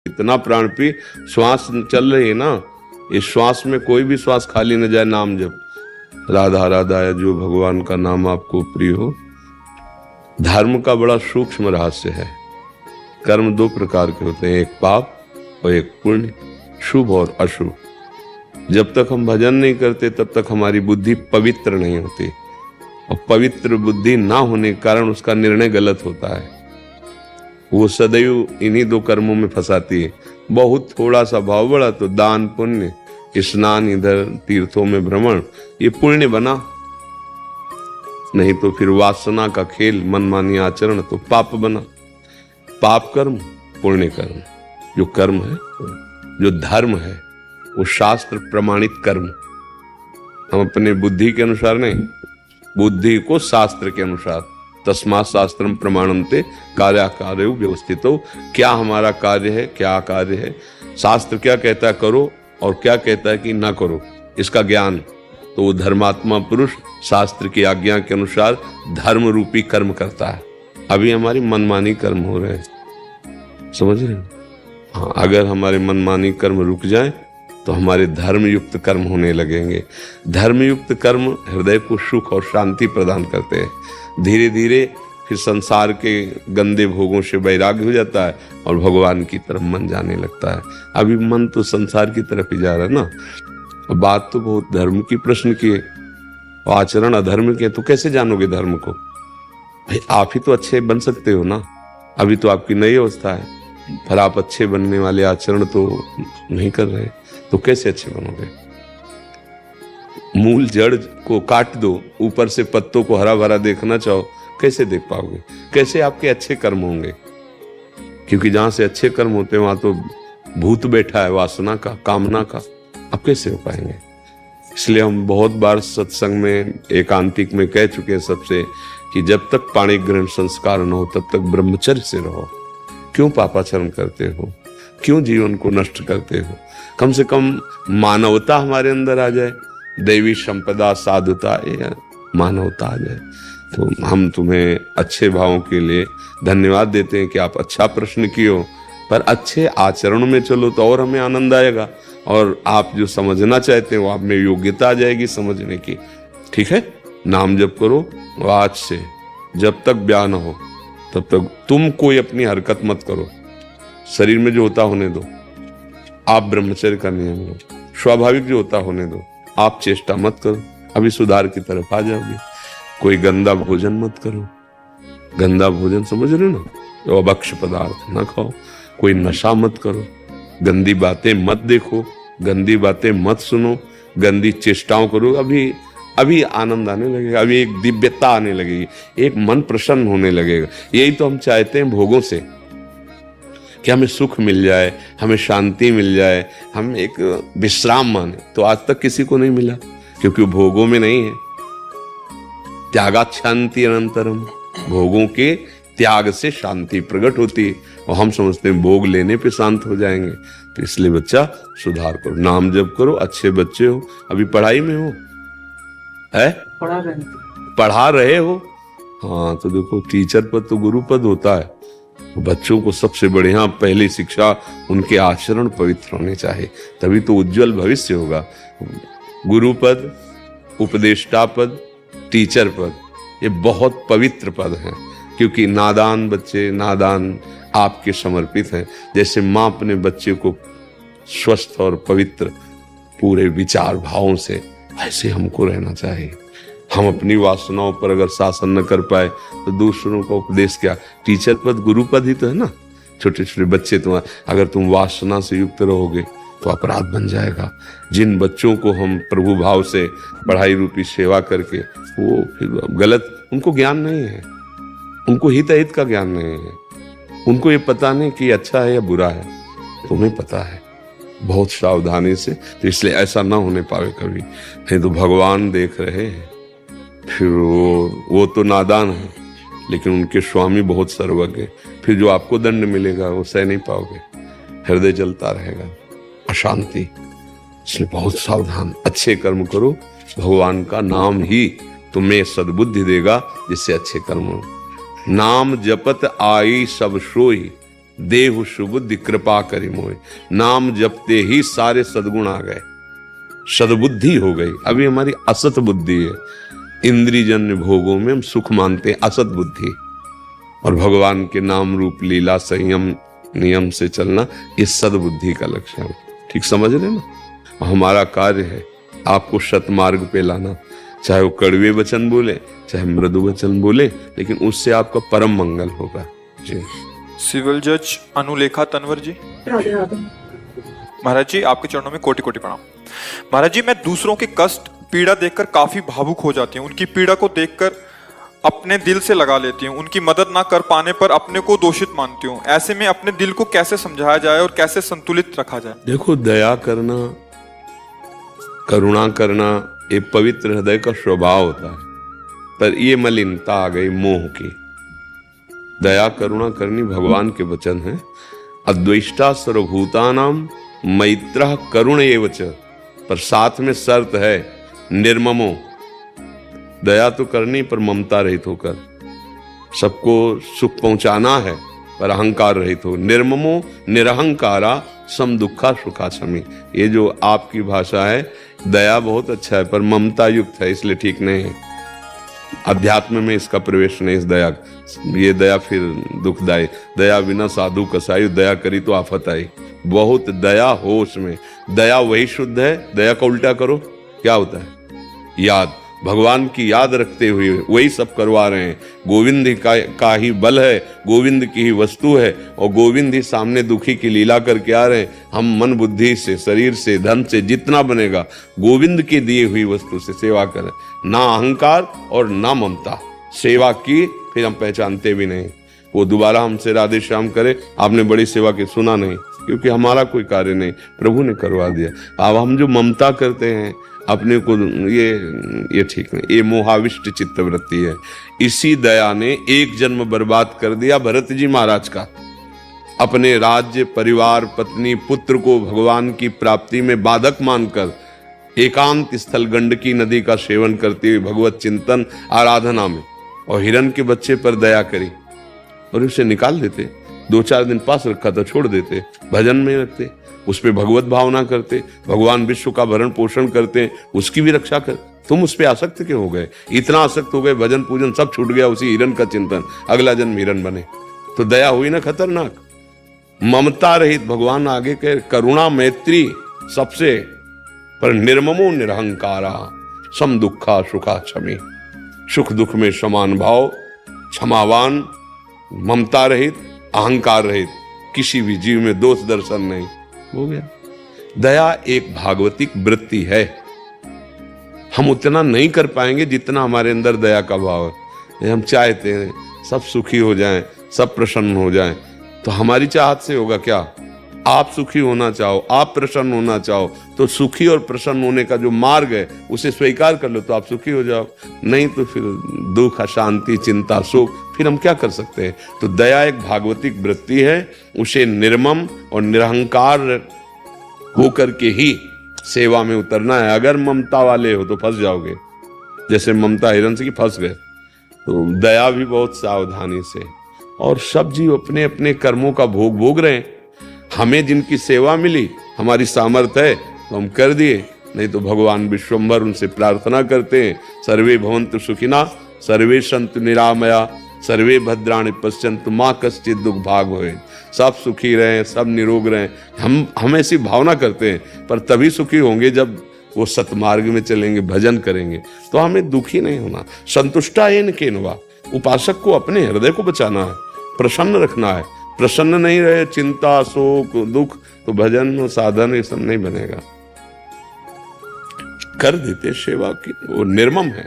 इतना प्राण पी, श्वास चल रही है ना, इस श्वास में कोई भी श्वास खाली न जाए। नाम जप राधा राधा है, जो भगवान का नाम आपको प्रिय हो। धर्म का बड़ा सूक्ष्म रहस्य है। कर्म दो प्रकार के होते हैं, एक पाप और एक पुण्य, शुभ और अशुभ। जब तक हम भजन नहीं करते तब तक हमारी बुद्धि पवित्र नहीं होती, और पवित्र बुद्धि ना होने के कारण उसका निर्णय गलत होता है। वो सदैव इन्हीं दो कर्मों में फंसाती है। बहुत थोड़ा सा भाव बढ़ा तो दान पुण्य, स्नान, इधर तीर्थों में भ्रमण, ये पुण्य बना। नहीं तो फिर वासना का खेल, मनमानी आचरण तो पाप बना। पाप कर्म, पुण्य कर्म। जो कर्म है, जो धर्म है, वो शास्त्र प्रमाणित कर्म। हम अपने बुद्धि के अनुसार नहीं, बुद्धि को शास्त्र के अनुसार। तस्मात् शास्त्रम प्रमाणन्ते कार्याकार्यौ व्यवस्थितो। क्या हमारा कार्य है, क्या कार्य है, शास्त्र क्या कहता है करो और क्या कहता है कि ना करो, इसका ज्ञान। तो वो धर्मात्मा पुरुष शास्त्र की आज्ञा के अनुसार धर्म रूपी कर्म करता है। अभी हमारी मनमानी कर्म हो रहे हैं, समझ रहे हैं? हाँ, अगर हमारे मनमानी कर्म रुक जाए तो हमारे धर्मयुक्त कर्म होने लगेंगे। धर्मयुक्त कर्म हृदय को सुख और शांति प्रदान करते हैं। धीरे धीरे फिर संसार के गंदे भोगों से वैराग्य हो जाता है और भगवान की तरफ मन जाने लगता है। अभी मन तो संसार की तरफ ही जा रहा है ना। बात तो बहुत धर्म की प्रश्न की है, आचरण अधर्म के, तो कैसे जानोगे धर्म को? भाई आप ही तो अच्छे बन सकते हो ना। अभी तो आपकी नई अवस्था है, पर आप अच्छे बनने वाले आचरण तो नहीं कर रहे, तो कैसे अच्छे बनोगे? मूल जड़ को काट दो, ऊपर से पत्तों को हरा भरा देखना चाहो, कैसे देख पाओगे? कैसे आपके अच्छे कर्म होंगे? क्योंकि जहां से अच्छे कर्म होते हैं वहां तो भूत बैठा है, वासना का, कामना का। आप कैसे हो पाएंगे? इसलिए हम बहुत बार सत्संग में, एकांतिक में कह चुके हैं सबसे कि जब तक पाणी ग्रहण संस्कार न हो तब तक ब्रह्मचर्य से रहो। क्यों पापाचरण करते हो? क्यों जीवन को नष्ट करते हो? कम से कम मानवता हमारे अंदर आ जाए, दैवी संपदा, साधुता, मानवता आ जाए। तो हम तुम्हें अच्छे भावों के लिए धन्यवाद देते हैं कि आप अच्छा प्रश्न किए हो, पर अच्छे आचरण में चलो तो और हमें आनंद आएगा, और आप जो समझना चाहते हैं वो आप में योग्यता आ जाएगी समझने की। ठीक है, नाम जप करो। आज से जब तक ब्याह न हो तब तक तुम कोई अपनी हरकत मत करो, शरीर में जो होता होने दो। आप ब्रह्मचर्य का नियम लो, स्वाभाविक जो होता होने दो। आप चेष्टा मत करो, अभी सुधार की तरफ आ जाओगे। कोई गंदा भोजन मत करो, गंदा भोजन समझ रहे हो ना, तो अभक्ष्य पदार्थ ना खाओ। कोई नशा मत करो, गंदी बातें मत देखो, गंदी बातें मत सुनो, गंदी चेष्टाओं करो। अभी आनंद आने लगेगा, अभी एक दिव्यता आने लगेगी, एक मन प्रसन्न होने लगेगा। यही तो हम चाहते हैं भोगों से, कि हमें सुख मिल जाए, हमें शांति मिल जाए, हम एक विश्राम माने। तो आज तक किसी को नहीं मिला, क्योंकि भोगों में नहीं है। त्यागात् शांति अनंतरम, भोगों के त्याग से शांति प्रकट होती है, और हम समझते हैं भोग लेने पे शांत हो जाएंगे। तो इसलिए बच्चा सुधार करो, नाम जप करो, अच्छे बच्चे हो। अभी पढ़ाई में हो, है पढ़ा रहे हो, हाँ, तो देखो टीचर पद तो गुरु पद होता है। बच्चों को सबसे बढ़िया पहली शिक्षा उनके आचरण पवित्र होने चाहिए, तभी तो उज्जवल भविष्य होगा। गुरु पद, उपदेष्टा पद, टीचर पद, ये बहुत पवित्र पद हैं, क्योंकि नादान बच्चे, नादान आपके समर्पित हैं। जैसे माँ अपने बच्चे को स्वस्थ और पवित्र पूरे विचार भावों से, ऐसे हमको रहना चाहिए। हम अपनी वासनाओं पर अगर शासन न कर पाए तो दूसरों का उपदेश क्या? टीचर पद, गुरु पद ही तो है ना। छोटे छोटे बच्चे, तुम अगर तुम वासना से युक्त रहोगे तो अपराध बन जाएगा। जिन बच्चों को हम प्रभु भाव से पढ़ाई रूपी सेवा करके, वो फिर गलत, उनको ज्ञान नहीं है, उनको हित अहित का ज्ञान नहीं है, उनको ये पता नहीं कि अच्छा है या बुरा है। तुम्हें पता है, बहुत सावधानी से। तो इसलिए ऐसा ना होने पावे कभी, नहीं तो भगवान देख रहे हैं। फिर वो तो नादान है, लेकिन उनके स्वामी बहुत सर्वज्ञ। फिर जो आपको दंड मिलेगा वो सह नहीं पाओगे, हृदय जलता रहेगा, अशांति। इसलिए बहुत सावधान, अच्छे कर्म करो। भगवान का नाम ही तुम्हें सद्बुद्धि देगा, जिससे अच्छे कर्म हो। नाम जपत आई सब सोई, देहु सुबुद्धि कृपा करी मोय। नाम जपते ही सारे सद्गुण आ गए, सद्बुद्धि हो गई। अभी हमारी असत बुद्धि है, इंद्रियजन्य भोगों में हम सुख मानते हैं, असत बुद्धि। और भगवान के नाम रूप लीला संयम नियम से चलना, ये सद्बुद्धि का लक्षण है। ठीक समझ रहे ना। हमारा कार्य है आपको सतमार्ग पे लाना, चाहे वो कड़वे वचन बोले चाहे मृदु वचन बोले, लेकिन उससे आपका परम मंगल होगा। जी। सिविल जज अनुलेखा तनवर जी। महाराज जी, आपके चरणों में कोटि कोटि प्रणाम। महाराज जी, मैं दूसरों के कष्ट पीड़ा देखकर काफी भावुक हो जाती हूँ। उनकी पीड़ा को देखकर अपने दिल से लगा लेती हूँ। उनकी मदद ना कर पाने पर अपने को दोषित मानती हूँ। ऐसे में अपने दिल को कैसे समझाया जाए और कैसे संतुलित रखा जाए? देखो, दया करना, करुणा करना एक पवित्र हृदय का स्वभाव होता है, पर ये मलिनता आ गई मोह की। दया करुणा करनी भगवान के वचन है। अद्वेष्टा सर्वभूतानाम मैत्रः करुण एव च, पर साथ में शर्त है निर्ममो। दया तो करनी पर ममता रहित होकर, सबको सुख पहुंचाना है पर अहंकार रहित हो। निर्ममो निरहंकारा सम दुखा सुखा समी। ये जो आपकी भाषा है, दया बहुत अच्छा है पर ममता युक्त है, इसलिए ठीक नहीं है। अध्यात्म में इसका प्रवेश नहीं। इस दया, ये दया फिर दुखदायी। दया बिना साधु कसाई, दया करी तो आफत आई। बहुत दया हो उसमें। दया वही शुद्ध है। दया का उल्टा करो, क्या होता है? याद। भगवान की याद रखते हुए वही सब करवा रहे हैं। गोविंद का ही बल है, गोविंद की ही वस्तु है, और गोविंद ही सामने दुखी की लीला करके आ रहे हैं। हम मन बुद्धि से, शरीर से, धन से जितना बनेगा गोविंद के दिए हुई वस्तु से सेवा करें। ना अहंकार और ना ममता। सेवा की फिर हम पहचानते भी नहीं। वो दोबारा हमसे राधे श्याम करे, आपने बड़ी सेवा की, सुना नहीं, क्योंकि हमारा कोई कार्य नहीं, प्रभु ने करवा दिया। अब हम जो ममता करते हैं अपने को, ये ठीक नहीं। ये मोहाविष्ट चित्तवृत्ति है। इसी दया ने एक जन्म बर्बाद कर दिया भरत जी महाराज का। अपने राज्य, परिवार, पत्नी, पुत्र को भगवान की प्राप्ति में बाधक मानकर एकांत स्थल गंडकी नदी का सेवन करते हुए भगवत चिंतन आराधना में, और हिरण के बच्चे पर दया करी और उसे निकाल देते। 2-4 दिन पास रखा तो छोड़ देते, भजन में रखते, उस पे भगवत भावना करते। भगवान विश्व का भरण पोषण करते हैं, उसकी भी रक्षा कर। तुम उस पे आसक्त क्यों हो गए? इतना आसक्त हो गए, भजन पूजन सब छूट गया, उसी हिरण का चिंतन, अगला जन्म हिरण बने। तो दया हुई ना खतरनाक। ममता रहित, भगवान आगे कह, करुणा मैत्री सबसे, पर निर्ममो निरहंकारा सम दुखा सुखा क्षमी। सुख दुख में समान भाव, क्षमावान, ममता रहित, अहंकार रहित, किसी भी जीव में दोष दर्शन नहीं, हो गया। दया एक भागवतिक वृत्ति है। हम उतना नहीं कर पाएंगे जितना हमारे अंदर दया का भाव है। हम चाहते हैं सब सुखी हो जाएं, सब प्रसन्न हो जाएं, तो हमारी चाहत से होगा क्या? आप सुखी होना चाहो, आप प्रसन्न होना चाहो, तो सुखी और प्रसन्न होने का जो मार्ग है उसे स्वीकार कर लो तो आप सुखी हो जाओ। नहीं तो फिर दुख, अशांति, चिंता, शोक, फिर हम क्या कर सकते हैं? तो दया एक भागवतिक वृत्ति है। उसे निर्मम और निरहंकार होकर के ही सेवा में उतरना है। अगर ममता वाले हो तो फंस जाओगे, जैसे ममता हिरण से कि फंस गए। तो दया भी बहुत सावधानी से। और सब जीव अपने अपने कर्मों का भोग भोग रहे हैं। हमें जिनकी सेवा मिली, हमारी सामर्थ्य है तो हम कर दिए, नहीं तो भगवान विश्वम्भर उनसे प्रार्थना करते हैं, सर्वे भवन्तु सुखिना, सर्वे सन्तु निरामया, सर्वे भद्राणि पश्यन्तु मां कश्चित् दुख भाग भवेत्। सब सुखी रहें, सब निरोग रहें। हम ऐसी भावना करते हैं, पर तभी सुखी होंगे जब वो सतमार्ग में चलेंगे, भजन करेंगे। तो हमें दुखी नहीं होना। संतुष्टा येन केनवा। उपासक को अपने हृदय को बचाना है, प्रसन्न रखना है। प्रसन्न नहीं रहे, चिंता, शोक, दुख, तो भजन, साधन ये सब नहीं बनेगा। कर देते सेवा की, वो निर्मम है।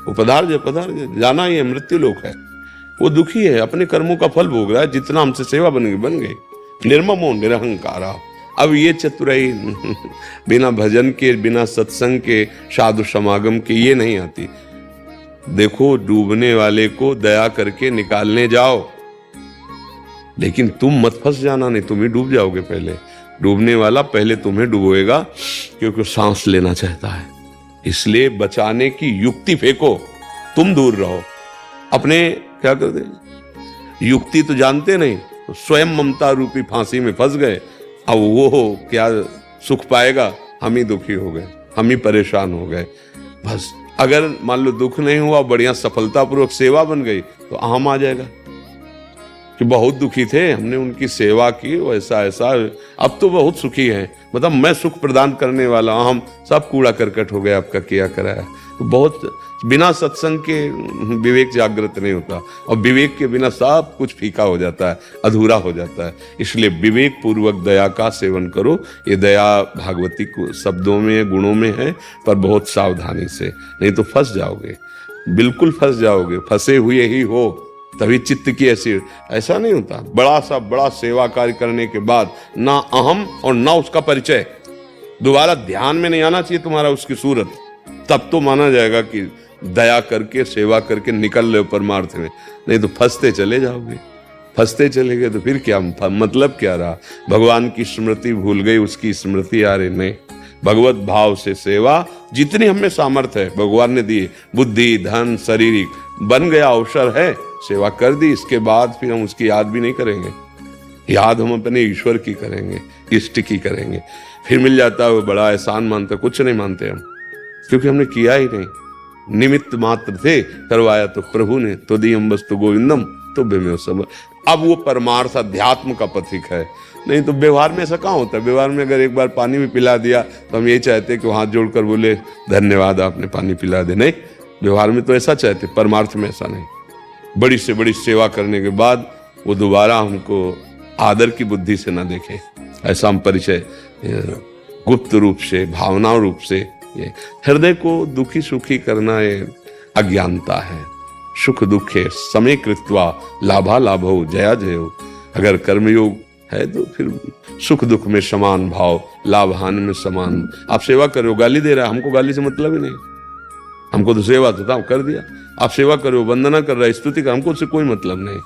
वो पदार्थ जाना ही है, मृत्यु लोक है। वो दुखी है, अपने कर्मों का फल भोग रहा है। जितना हमसे सेवा बन गई। निर्ममो निरहंकारा। अब ये चतुराई बिना भजन के, बिना सत्संग के, साधु समागम के ये नहीं आती। देखो, डूबने वाले को दया करके निकालने जाओ, लेकिन तुम मत फंस जाना, नहीं तुम ही डूब जाओगे। पहले डूबने वाला पहले तुम्हें डुबोएगा, क्योंकि सांस लेना चाहता है। इसलिए बचाने की युक्ति फेंको, तुम दूर रहो। अपने क्या करते, युक्ति तो जानते नहीं, स्वयं ममता रूपी फांसी में फंस गए। अब वो क्या सुख पाएगा? हम ही दुखी हो गए, हम ही परेशान हो गए। बस अगर मान लो दुख नहीं हुआ, बढ़िया सफलतापूर्वक सेवा बन गई, तो अहम आ जाएगा कि बहुत दुखी थे, हमने उनकी सेवा की, वैसा ऐसा, अब तो बहुत सुखी हैं, मतलब मैं सुख प्रदान करने वाला, हम सब कूड़ा करकट हो गया आपका किया कराया। तो बहुत बिना सत्संग के विवेक जागृत नहीं होता, और विवेक के बिना सब कुछ फीका हो जाता है, अधूरा हो जाता है। इसलिए विवेक पूर्वक दया का सेवन करो। ये दया भागवती को शब्दों में, गुणों में है, पर बहुत सावधानी से, नहीं तो फंस जाओगे, बिल्कुल फंस जाओगे। फंसे हुए ही हो, तभी चित्त की ऐसा नहीं होता। बड़ा सेवा कार्य करने के बाद ना अहम और ना उसका परिचय, दोबारा ध्यान में नहीं आना चाहिए तुम्हारा उसकी सूरत, तब तो माना जाएगा कि दया करके सेवा करके निकल रहे हो परमार्थ में। नहीं तो फंसते चले जाओगे, फंसते चले गए तो फिर क्या मतलब क्या रहा? भगवान की स्मृति भूल गई, उसकी स्मृति आ रही नहीं। भगवत भाव से सेवा, जितनी हमें सामर्थ्य है भगवान ने दी, बुद्धि धन शारीरिक, बन गया अवसर है, सेवा कर दी। इसके बाद फिर हम उसकी याद भी नहीं करेंगे, याद हम अपने ईश्वर की करेंगे, इष्ट की करेंगे। फिर मिल जाता है वो बड़ा एहसान मानते, कुछ नहीं मानते हम, क्योंकि हमने किया ही नहीं। निमित्त मात्र थे, करवाया तो प्रभु ने, तो दियम वस्तु गोविंदम तो बेमेव सब। अब वो परमार्थ अध्यात्म का पथिक है। नहीं तो व्यवहार में ऐसा कहाँ होता है? व्यवहार में अगर एक बार पानी भी पिला दिया तो हम यही चाहते हैं कि हाथ जोड़कर बोले धन्यवाद आपने पानी पिला दे। नहीं, व्यवहार में तो ऐसा चाहते, परमार्थ में ऐसा नहीं। बड़ी से बड़ी सेवा करने के बाद वो दोबारा हमको आदर की बुद्धि से ना देखे, ऐसा हम परिचय गुप्त रूप से, भावना रूप से, ये हृदय को दुखी सुखी करना ये अज्ञानता है। सुख दुखे समय कृत्वा लाभा लाभो जया जयो। अगर कर्मयोग है तो फिर सुख दुख में समान भाव, लाभ हानि में समान। आप सेवा करो, गाली दे रहा है, हमको गाली से मतलब ही नहीं, हमको तो सेवा तो था कर दिया। आप सेवा करो, वंदना कर रहा है, स्तुति कर, हमको उससे कोई मतलब नहीं।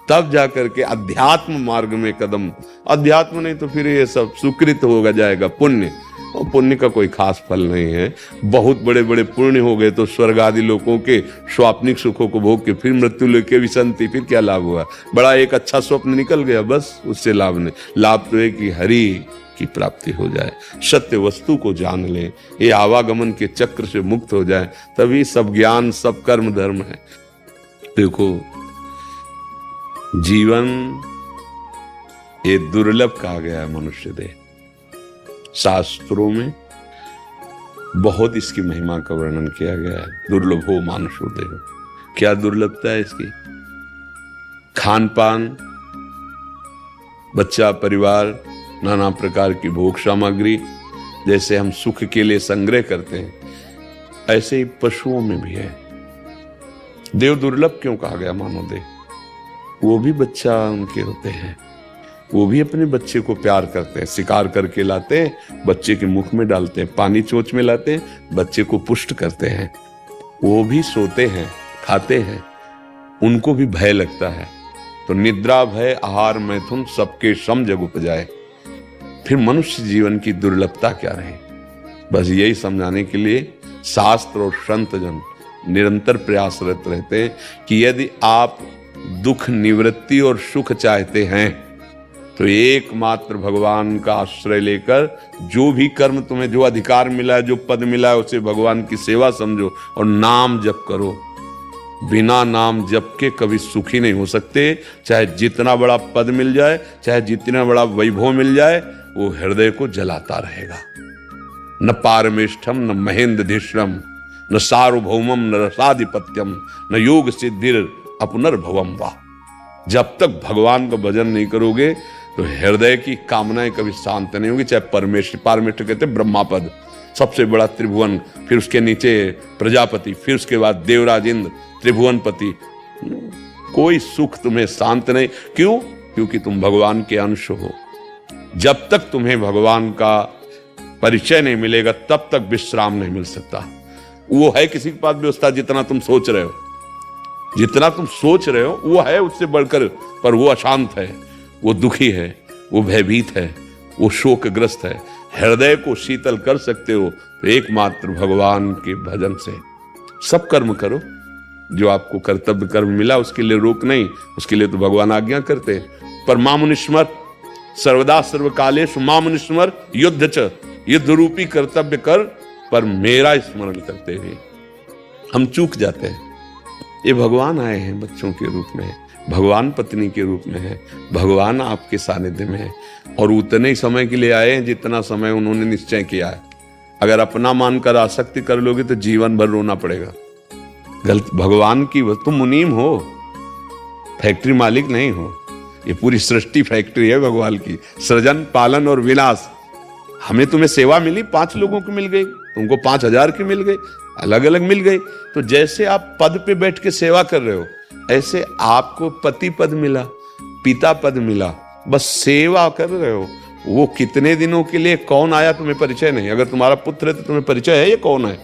तब जाकर के अध्यात्म मार्ग में कदम, अध्यात्म नहीं तो फिर ये सब सुकृत होगा जाएगा, पुण्य, और पुण्य का कोई खास फल नहीं है। बहुत बड़े बड़े पुण्य हो गए तो स्वर्ग आदि लोगों के स्वाप्निक सुखों को भोग के फिर मृत्यु लेके विसंति, फिर क्या लाभ हुआ? बड़ा एक अच्छा स्वप्न निकल गया, बस उससे लाभ नहीं। लाभ तो है कि हरि की प्राप्ति हो जाए, सत्य वस्तु को जान ले, ये आवागमन के चक्र से मुक्त हो जाए, तभी सब ज्ञान सब कर्म धर्म है। देखो जीवन ये दुर्लभ कहा गया है मनुष्य देह। शास्त्रों में बहुत इसकी महिमा का वर्णन किया गया है। दुर्लभ हो मानुषो देह। क्या दुर्लभता है इसकी? खान पान, बच्चा, परिवार, नाना प्रकार की भोग सामग्री, जैसे हम सुख के लिए संग्रह करते हैं, ऐसे ही पशुओं में भी है। देव दुर्लभ क्यों कहा गया मानो देह? वो भी बच्चा उनके होते हैं, वो भी अपने बच्चे को प्यार करते हैं, शिकार करके लाते हैं, बच्चे के मुख में डालते हैं, पानी चोंच में लाते हैं, बच्चे को पुष्ट करते हैं। वो भी सोते हैं, खाते हैं, उनको भी भय लगता है। तो निद्रा भय आहार मैथुन सबके सम जग उपजाए। फिर मनुष्य जीवन की दुर्लभता क्या रहे? बस यही समझाने के लिए शास्त्र और संत जन निरंतर प्रयासरत रहते हैं कि यदि आप दुख निवृत्ति और सुख चाहते हैं तो एकमात्र भगवान का आश्रय लेकर जो भी कर्म तुम्हें, जो अधिकार मिला है, जो पद मिला है, उसे भगवान की सेवा समझो और नाम जप करो। बिना नाम जप के कभी सुखी नहीं हो सकते। चाहे जितना बड़ा पद मिल जाए, चाहे जितना बड़ा वैभव मिल जाए, वो हृदय को जलाता रहेगा। न पारमेष्ठम न महेंद्रधिश्रम न सार्वभौमम न रसाधिपत्यम न योग सिद्धिर अपनर्भवम वा। जब तक भगवान का भजन नहीं करोगे तो हृदय की कामनाएं कभी शांत नहीं होगी। चाहे पारमेष्ठ कहते ब्रह्मा पद, सबसे बड़ा त्रिभुवन, फिर उसके नीचे प्रजापति, फिर उसके बाद देवराज इंद्र, त्रिभुवनपति, कोई सुख तुम्हें शांत नहीं। क्यों? क्योंकि तुम भगवान के अंश हो। जब तक तुम्हें भगवान का परिचय नहीं मिलेगा तब तक विश्राम नहीं मिल सकता। वो है किसी के पास व्यवस्था जितना तुम सोच रहे हो, जितना तुम सोच रहे हो वो है उससे बढ़कर, पर वो अशांत है, वो दुखी है, वो भयभीत है, वो शोकग्रस्त है। हृदय को शीतल कर सकते हो तो एकमात्र भगवान के भजन से। सब कर्म करो, जो आपको कर्तव्य कर्म मिला उसके लिए रोक नहीं, उसके लिए तो भगवान आज्ञा करते हैं। पर मामुनिस्मर सर्वदा सर्वकालेषु मामुनिस्मर युद्ध च, युद्ध रूपी कर्तव्य कर पर मेरा स्मरण करते हुए। हम चूक जाते हैं। ये भगवान आए हैं बच्चों के रूप में, भगवान पत्नी के रूप में है, भगवान आपके सानिध्य में है, और उतने ही समय के लिए आए हैं जितना समय उन्होंने निश्चय किया है। अगर अपना मानकर आसक्ति कर लोगे तो जीवन भर रोना पड़ेगा। गलत भगवान की तुम मुनीम हो, फैक्ट्री मालिक नहीं हो। ये पूरी सृष्टि फैक्ट्री है भगवान की, सृजन पालन और विनाश। हमें तुम्हें सेवा मिली, 5 लोगों की मिल गई, तुमको 5000 की मिल गई, अलग अलग मिल गई। तो जैसे आप पद पे बैठ के सेवा कर रहे हो, ऐसे आपको पति पद मिला, पिता पद मिला, बस सेवा कर रहे हो। वो कितने दिनों के लिए कौन आया तुम्हें परिचय नहीं। अगर तुम्हारा पुत्र है तो तुम्हें परिचय है ये कौन है,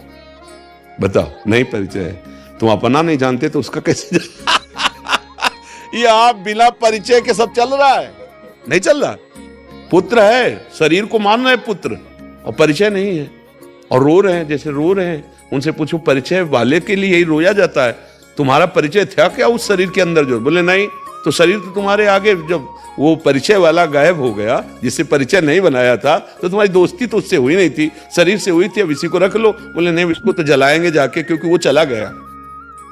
बताओ? नहीं परिचय है। तुम अपना नहीं जानते तो उसका कैसे ये आप बिना परिचय के सब चल रहा है, नहीं चल रहा। पुत्र है, शरीर को मान रहे पुत्र, और परिचय नहीं है, और रो रहे हैं। जैसे रो रहे हैं, उनसे पूछो परिचय वाले के लिए यही रोया जाता है, तुम्हारा परिचय था क्या उस शरीर के अंदर? जो बोले नहीं, तो शरीर तो तुम्हारे आगे, जब वो परिचय वाला गायब हो गया जिससे परिचय नहीं बनाया था, तो तुम्हारी दोस्ती तो उससे हुई नहीं थी, शरीर से हुई थी। अब इसी को रख लो। बोले नहीं, इसको तो जलाएंगे जाके, क्योंकि वो चला गया।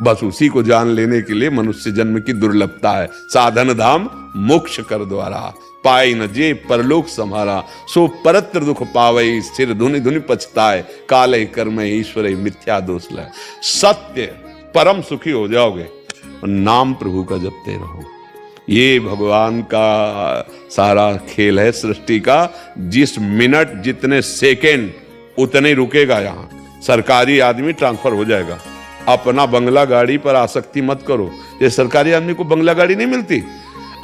बस उसी को जान लेने के लिए मनुष्य जन्म की दुर्लभता है। साधन धाम मोक्ष कर द्वारा, पाई न जे परलोक सम्हारा, सो परत्र दुख पावई, स्थिर धुनि धुनि पछताए, काले कर्म ईश्वर मिथ्या दोष लाए। सत्य परम सुखी हो जाओगे, नाम प्रभु का जपते रहो। ये भगवान का सारा खेल है सृष्टि का। जिस मिनट जितने सेकेंड उतने रुकेगा। यहाँ सरकारी आदमी ट्रांसफर हो जाएगा। अपना बंगला गाड़ी पर आसक्ति मत करो। ये सरकारी आदमी को बंगला गाड़ी नहीं मिलती।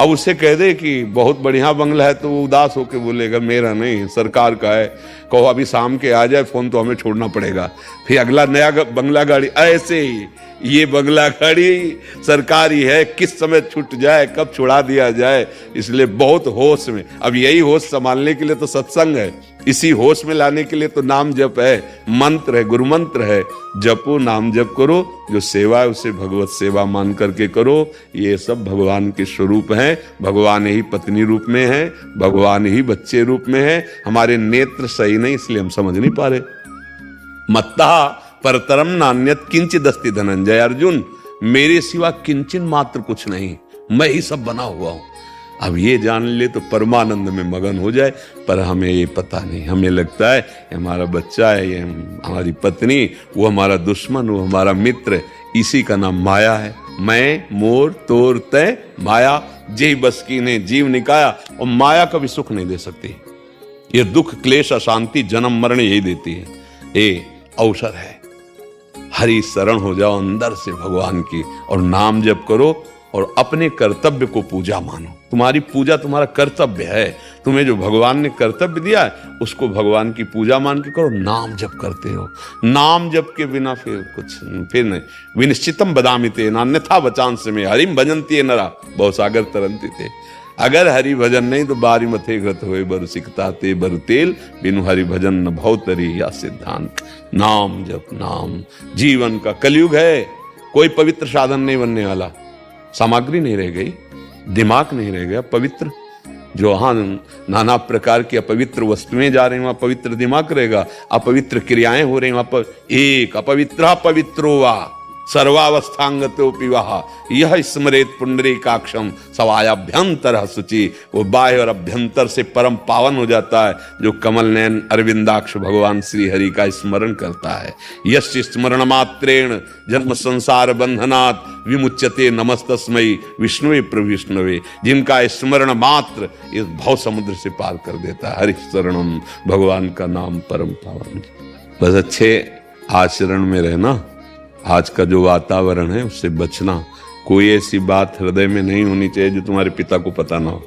अब उससे कह दे कि बहुत बढ़िया बंगला है तो वो उदास होकर बोलेगा मेरा नहीं, सरकार का है। कहो अभी शाम के आ जाए फोन, तो हमें छोड़ना पड़ेगा। फिर अगला नया बंगला गाड़ी। ऐसे ही ये बंगला गाड़ी सरकारी है, किस समय छूट जाए, कब छुड़ा दिया जाए। इसलिए बहुत होश में। अब यही होश संभालने के लिए तो सत्संग है, इसी होश में लाने के लिए तो नाम जप है, मंत्र है, गुरु मंत्र है। जपो, नाम जप करो, जो सेवा है उसे भगवत सेवा मान करके करो। ये सब भगवान के स्वरूप हैं। भगवान ही पत्नी रूप में है, भगवान ही बच्चे रूप में है। हमारे नेत्र सही नहीं, इसलिए हम समझ नहीं पा रहे। मत्ता परतरम नान्यत किंचित अस्ति धनंजय। अर्जुन, मेरे सिवा किंचन मात्र कुछ नहीं, मैं ही सब बना हुआ हूं। अब ये जान ले तो परमानंद में मगन हो जाए। पर हमें ये पता नहीं। हमें लगता है ये हमारा बच्चा है, ये हमारी पत्नी, वो हमारा दुश्मन, वो हमारा मित्र। इसी का नाम माया है। मैं मोर तोर तय माया, जे बस की ने जीव निकाया। और माया कभी सुख नहीं दे सकती। ये दुख क्लेश अशांति जन्म मरण यही देती है। ये अवसर है। हरि शरण हो जाओ अंदर से भगवान की, और नाम जप करो, और अपने कर्तव्य को पूजा मानो। तुम्हारी पूजा तुम्हारा कर्तव्य है। तुम्हें जो भगवान ने कर्तव्य दिया है उसको भगवान की पूजा मान के करो। नाम जप करते हो। नाम जप के बिना फिर नहीं। विनिश्चितम बदामि ते नान्यथा वचांस में हरिम भजन्ति नरा बहुसागर तरंति थे। अगर हरि भजन नहीं तो बारी मथे घृत होए बरु सिकता ते बरु तेल, बिनु हरि भजन न भवतरी या सिद्धांत। नाम जप, नाम जीवन का कलयुग है। कोई पवित्र साधन नहीं बनने वाला। सामग्री नहीं रह गई, दिमाग नहीं रह गया पवित्र। जो हाँ नाना प्रकार की अपवित्र वस्तुएं जा रही हैं वहां पवित्र दिमाग रहेगा। अपवित्र क्रियाएं हो रही हैं वहां पर एक अपवित्र पवित्रो वा सर्वावस्थांगतोपि वहा यह स्मरेत पुंडरीकाक्षम सवायाभ्यंतर शुचि। वो बाह्य और अभ्यंतर से परम पावन हो जाता है जो कमल नयन अरविंदाक्ष भगवान श्री हरि का स्मरण करता है। यश स्मरण मात्रेण जन्म संसार बंधनात् विमुच्यते नमस्तस्मै विष्णुवे प्रविष्णुवे। जिनका स्मरण मात्र इस भव समुद्र से पार कर देता है। हरि शरणम, भगवान का नाम परम पावन। बस अच्छे आचरण में रहना। आज का जो वातावरण है उससे बचना। कोई ऐसी बात हृदय में नहीं होनी चाहिए जो तुम्हारे पिता को पता ना हो।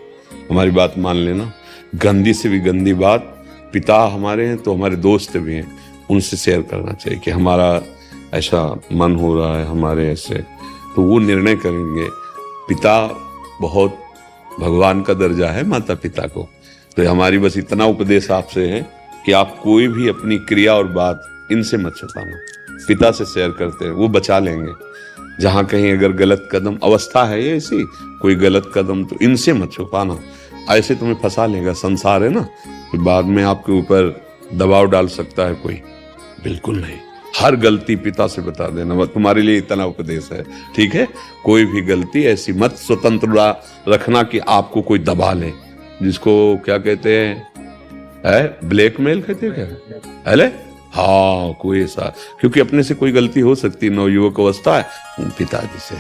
हमारी बात मान लेना। गंदी से भी गंदी बात, पिता हमारे हैं तो हमारे दोस्त भी हैं, उनसे शेयर करना चाहिए कि हमारा ऐसा मन हो रहा है, हमारे ऐसे, तो वो निर्णय करेंगे। पिता बहुत भगवान का दर्जा है माता पिता को। तो हमारी बस इतना उपदेश आपसे है कि आप कोई भी अपनी क्रिया और बात इनसे मत छुपाना। पिता से शेयर करते हैं, वो बचा लेंगे। जहां कहीं अगर गलत कदम, अवस्था है ये ऐसी, कोई गलत कदम तो इनसे मत छुपाना, ऐसे तुम्हें फंसा लेगा, संसार है ना, फिर बाद में आपके ऊपर दबाव डाल सकता है कोई। बिल्कुल नहीं, हर गलती पिता से बता देना, बस तुम्हारे लिए इतना उपदेश है, ठीक है। कोई भी गलती ऐसी मत स्वतंत्र रखना कि आपको कोई दबा ले, जिसको क्या कहते हैं, ब्लैकमेल कहते हैं क्या, अरे हाँ, कोई ऐसा, क्योंकि अपने से कोई गलती हो सकती है, नवयुवक अवस्था है, पिताजी से।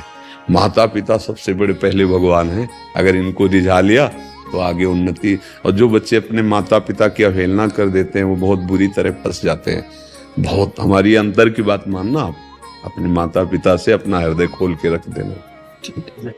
माता पिता सबसे बड़े पहले भगवान हैं, अगर इनको रिझा लिया तो आगे उन्नति। और जो बच्चे अपने माता पिता की अवहेलना कर देते हैं वो बहुत बुरी तरह फंस जाते हैं। बहुत, हमारी अंतर की बात मानना, आप अपने माता पिता से अपना हृदय खोल के रख देना, ठीक है।